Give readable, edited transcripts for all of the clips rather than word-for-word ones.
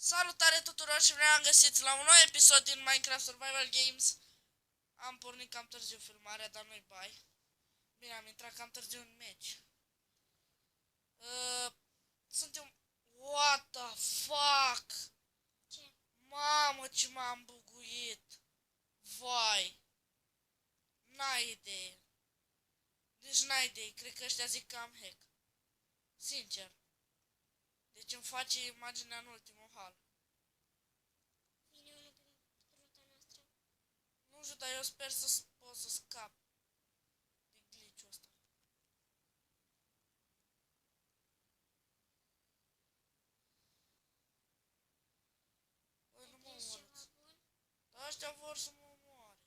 Salutare tuturor și vreau am găsit la un nou episod din Minecraft Survival Games. Am pornit cam târziu filmarea, dar nu-i bai. Bine, am intrat cam târziu în meci. Suntem... What the fuck? Ce? Mamă, ce m-am buguit. Vai. N-ai idee. Deci n-ai idee. Cred că ăștia zic că am hack. Sincer. Deci îmi face imaginea în ultimul hal. Vine unul pe ruta noastră. Nu știu, dar eu sper să pot să scap din glitch-ul ăsta. Băi, nu mă Vezi omorâți. ceva bun? Dar ăștia vor să mă omoare.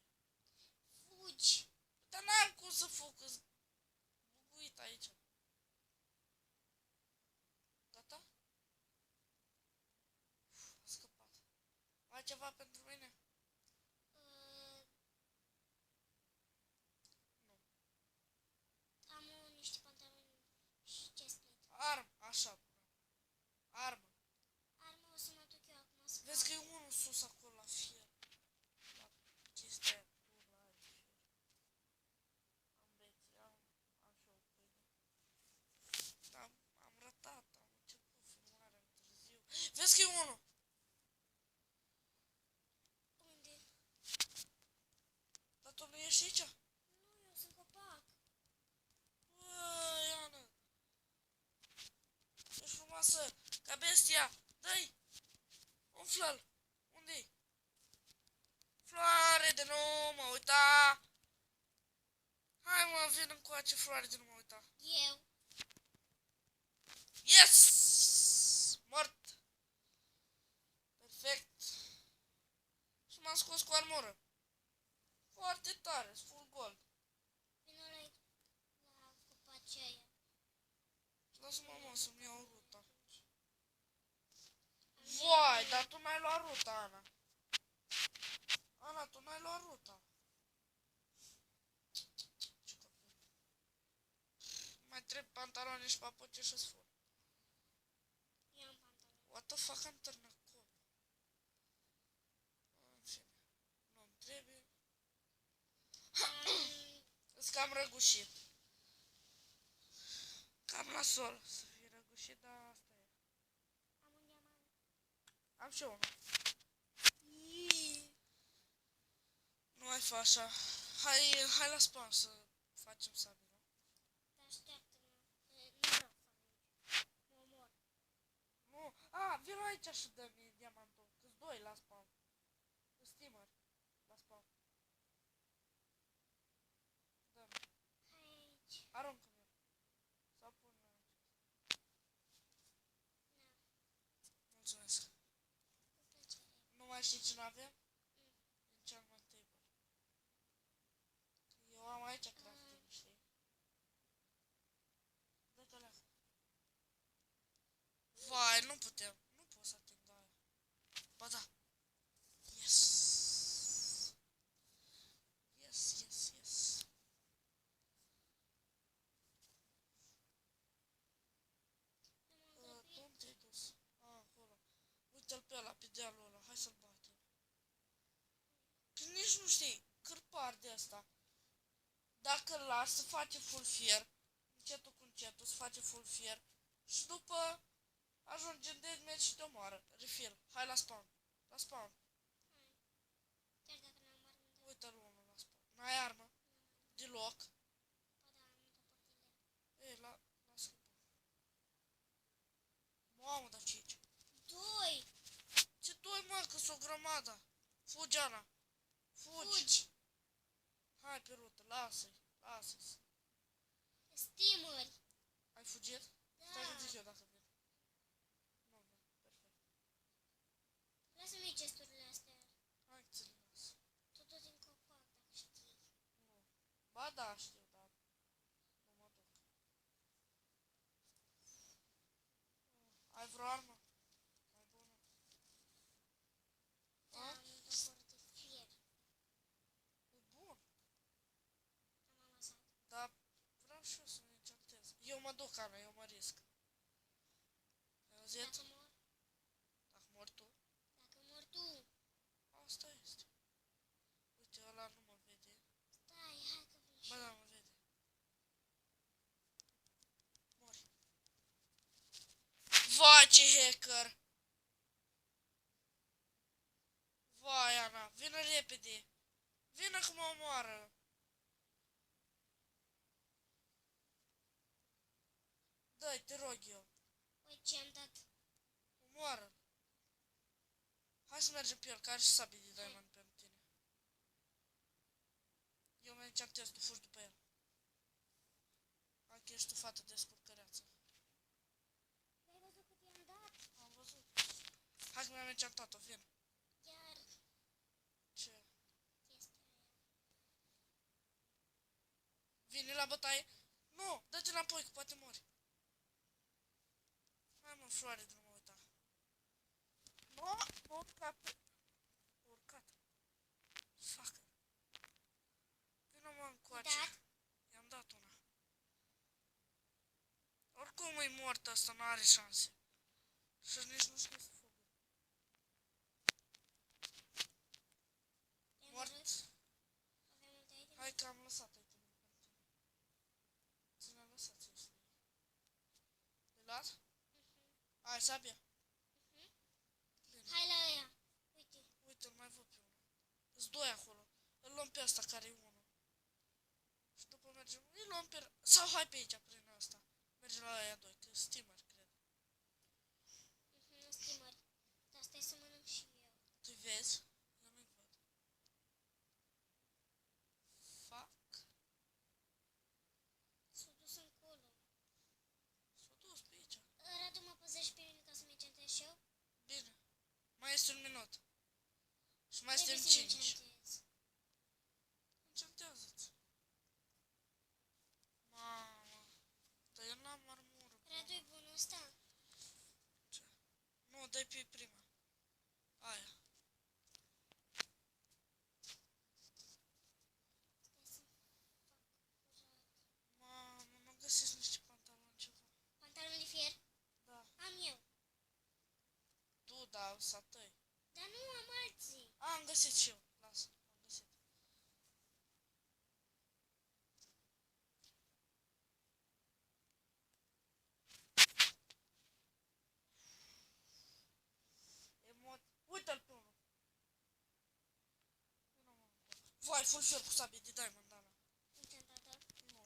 Fugi! Dar n-am cum să fug, că-s buguit aici. Gata? A scăpat. Ai ceva pentru mine? Uh, Nu. am niște pantaloni și chestplate. Așa. Armă. Armă o să mă duc eu acum să Vezi că e caut. unul sus acolo la fier. La chestia aia cu la aia de fier. Am beți, am și o pâine. Da, am ratat, am început filmarea târziu. Vezi că e unul! Unde? Dar tu nu ești aici? Nu, eu sunt copac. Băi, Ana! Ești frumoasă! Ca bestia! Dă-i! Umflă-l! Unde-i? Floare de nu mă uita! Hai mă, vin încoace, floare de nu mă uita! Eu. Yes! Mort! Perfect! Și m-am scos cu armură. Foarte tare, full gold. Vino la copacii aia. Lasă-mă, mă, să-mi iau ruta. Vai, dar tu n-ai luat ruta, Ana. Ana, tu n-ai luat ruta. Ce căpun. Mai trebuie pantaloni și papuci și sfur. Eu am pantaloni. What the fuck, am târnat cop. În fine, nu-mi trebuie. Îs cam răgușit. Cam nasol să fii răgușit, dar asta e. Am un diamant. Am și eu unul. Nu mai fa așa. Hai la spawn să facem sabi, nu? Dar așteaptă-mă. Nu vreau să fac nimic. Mă omor. Nu. A, vino aici și dă-mi diamantul. Că-s doi la spawn. Cu steamer la spawn. Dă-mi. Aici. Aruncă-mi-l. Sau pune-l aici. Na, Mulțumesc. cu plăcere. Nu mai știi ce n-avem? Enchantment table. Eu am aici crafting, știi? Dă-te alea. Vai, nu putem. Nu pot să ating aia. Ba da. Yes. Yes. Nu m-am grăbit. Tu unde te-ai dus? Acolo. Uite-l pe ăla, pe dealul ăla. Hai să-l batem. Că nici nu știi. Cârpar de asta. Dacă îl lași să face full fier, încetul cu încetul să face full fier și după ajunge în deathmatch și te omoară. Refill. Hai la spawn. La spawn. Hai. Chiar dacă n-am armă, dar... Uite-l unul la spawn. N-ai armă? Deloc? Ba da, am încă părtile. Ei, la scăpat. Mamă, dar ce aici? Doi! Ce doi, mă, că s-o grămadă. Fugi, Ana. Fugi. Hai pe rută, lasă-i. Lasă-i. Steameri! Ai fugit? Da! Stai că zic eu dacă vin. Nu, perfect. Lasă-mi chesturile astea. Hai că ți-le las. Totul din copac, dacă știi. Nu. Ba da, știu, dar nu mă duc. Ai vreo armă? Mai bună? Da, A? am un topor de fier. E bun. Am amasat. Dar vreau și eu să ne enchantez. Eu mă duc, Ana, eu mă risc. Ai auzit? Dacă mor, Dacă mor tu? ce hacker! Vai, Ana, vină repede! Vină că mă omoară! Dă-i, te rog eu! Uite ce am dat. Omoară-l! Hai să mergem pe el, care și sabie de diamond pentru tine. Eu mă încerctez, tu fugi după el. Hai că ești o fată de scurcăreață. Ai văzut cât i-am dat? Am văzut. Hai că mi-am încercat-o, vin. Chiar Ce? chestia aia. Vine la bătaie? Nu, dă-te înapoi, că poate mori. Hai mă, floare, de nu mă uita. Nu, nu urca pe... Urcat. Fuck. Vină mă încoace. Dat? I-am dat una. Oricum e mort ăsta, nu are șanse. Și nici nu știu să fugă. Te-am Mort. văzut? Aveam multe idei. Hai că am lăsat itemul pentru tine. Ți-l-am lăsat să ieși. Le luat? Hai, sabia. Bine. Hai la ăia. Uite. Uite, îl mai văd pe unul. Îs doi acolo. Îl luăm pe ăsta care e unul. Și după mergem, îi luăm pe... Sau hai pe aici, prin ăsta. Mergem la aia doi, că steamer, cred. Stimări. Dar stai să mănânc și eu. Tu vezi? Eu nu-i văd. Fuck. S-a dus încolo. S-a dus pe aici. Radu, mă păzești pe mine ca să-mi centez și eu? Bine. Mai este un minut. Și mai Trebuie suntem să-mi 5. centez. Încentează-ți. Mamă. Dar eu n-am armură. Radu, e bun ăsta? Ce? Nu, dai pe prima. Aia. Stai să fac curat. Mamă, nu găsesc niște pantaloni ceva. Pantaloni de fier? Da. Am eu. Tu, da, să tăi. Dar nu am alții. Am găsit și eu. Lasă, am găsit. Uite-l pe unul. Vai, full fier cu sabie de diamond, Ana. Încantată. Nu.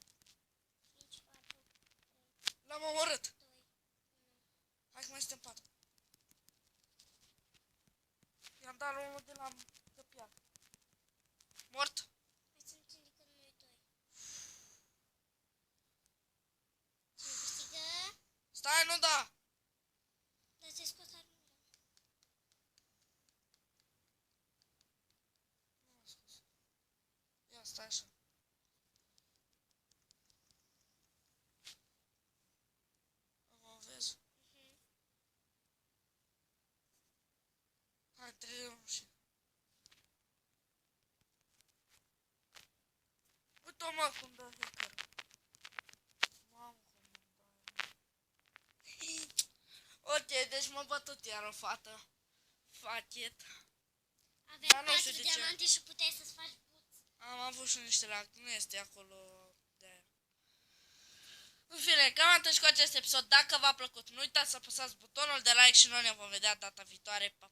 5, 4, 3, L-am omorât. 2, 1. Hai că mai suntem 4. I-am dat unul de la căpiat. Mort? Hai să înțeleg că noi doi. Cine câștigă? Stai, nu da! Dar ți-ai scos armura. Nu m-a scos. Ia, stai așa. Acum vezi? Hai, 3 și... Uite-o, mă, cum dă hacker. Mamă, cum îmi dă. Ok, deci m-a bătut iar o fată. Fachet. Aveai Dar nu știu 4 de ce. diamante și puteai să-ți faci buți. Am avut și niște lag, nu este acolo de aia. În fine, cam atât cu acest episod. Dacă v-a plăcut, nu uitați să apăsați butonul de like și noi ne vom vedea data viitoare. Pa!